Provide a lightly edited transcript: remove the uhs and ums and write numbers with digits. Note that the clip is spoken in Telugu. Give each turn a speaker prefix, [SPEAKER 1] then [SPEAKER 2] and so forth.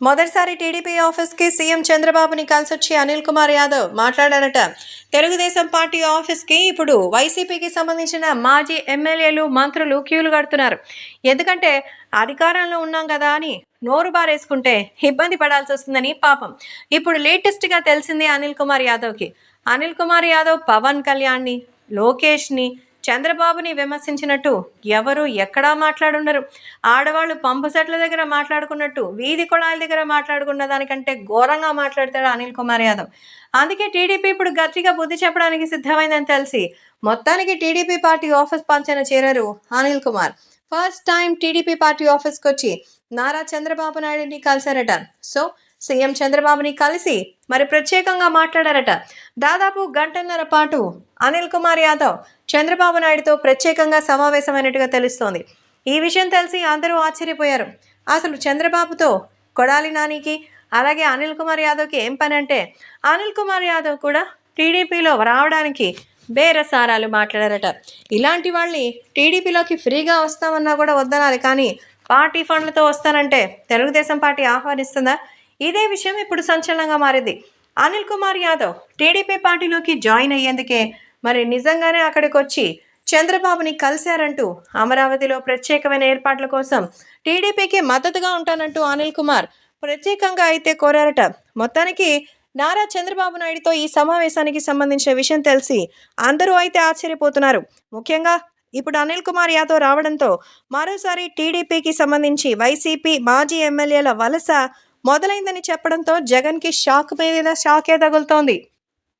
[SPEAKER 1] మొదటిసారి టీడీపీ ఆఫీస్కి సీఎం చంద్రబాబుని కలిసొచ్చి అనిల్ కుమార్ యాదవ్ మాట్లాడారట. తెలుగుదేశం పార్టీ ఆఫీస్కి ఇప్పుడు వైసీపీకి సంబంధించిన మాజీ ఎమ్మెల్యేలు, మంత్రులు క్యూలు కడుతున్నారు. ఎందుకంటే అధికారంలో ఉన్నాం కదా అని నోరు బారేసుకుంటే ఇబ్బంది పడాల్సి వస్తుందని పాపం ఇప్పుడు లేటెస్ట్గా తెలిసింది అనిల్ కుమార్ యాదవ్కి. అనిల్ కుమార్ యాదవ్ పవన్ కళ్యాణ్ని, లోకేష్ని, చంద్రబాబుని విమర్శించినట్టు ఎవరు ఎక్కడా మాట్లాడుండరు. ఆడవాళ్ళు పంపు సెట్ల దగ్గర మాట్లాడుకున్నట్టు వీధి కొళాయిల దగ్గర మాట్లాడుకున్న దానికంటే ఘోరంగా మాట్లాడతాడు అనిల్ కుమార్ యాదవ్. అందుకే టీడీపీ ఇప్పుడు గట్టిగా బుద్ధి చెప్పడానికి సిద్ధమైందని తెలిసి మొత్తానికి టీడీపీ పార్టీ ఆఫీస్ పంచన చేరారు Anil Kumar. First time TDP party ఆఫీస్కి వచ్చి నారా చంద్రబాబు నాయుడిని కలిశారట. సో సీఎం చంద్రబాబుని కలిసి మరి ప్రత్యేకంగా మాట్లాడారట. దాదాపు గంటన్నర పాటు అనిల్ కుమార్ యాదవ్ చంద్రబాబు నాయుడుతో ప్రత్యేకంగా సమావేశమైనట్టుగా తెలుస్తోంది. ఈ విషయం తెలిసి అందరూ ఆశ్చర్యపోయారు. అసలు చంద్రబాబుతో కొడాలి నానికి అలాగే అనిల్ కుమార్ యాదవ్కి ఏం పని అంటే, అనిల్ కుమార్ యాదవ్ కూడా టీడీపీలో రావడానికి బేరసారాలు మాట్లాడారట. ఇలాంటి వాళ్ళని టీడీపీలోకి ఫ్రీగా వస్తామన్నా కూడా వద్దనాలి, కానీ పార్టీ ఫండ్లతో వస్తానంటే తెలుగుదేశం పార్టీ ఆహ్వానిస్తుందా? ఇదే విషయం ఇప్పుడు సంచలనంగా మారింది. అనిల్ కుమార్ యాదవ్ టీడీపీ పార్టీలోకి జాయిన్ అయ్యేందుకే మరి నిజంగానే అక్కడికి వచ్చి చంద్రబాబుని కలిశారంటూ అమరావతిలో ప్రత్యేకమైన ఏర్పాట్ల కోసం టీడీపీకి మద్దతుగా ఉంటానంటూ అనిల్ కుమార్ ప్రత్యేకంగా అయితే కోరారట. మొత్తానికి నారా చంద్రబాబు నాయుడుతో ఈ సమావేశానికి సంబంధించిన విషయం తెలిసి అందరూ అయితే ఆశ్చర్యపోతున్నారు. ముఖ్యంగా ఇప్పుడు అనిల్ కుమార్ యాదవ్ రావడంతో మరోసారి టీడీపీకి సంబంధించి వైసీపీ మాజీ ఎమ్మెల్యేల వలస మొదలైందని చెప్పడంతో జగన్కి షాకే తగులుతోంది.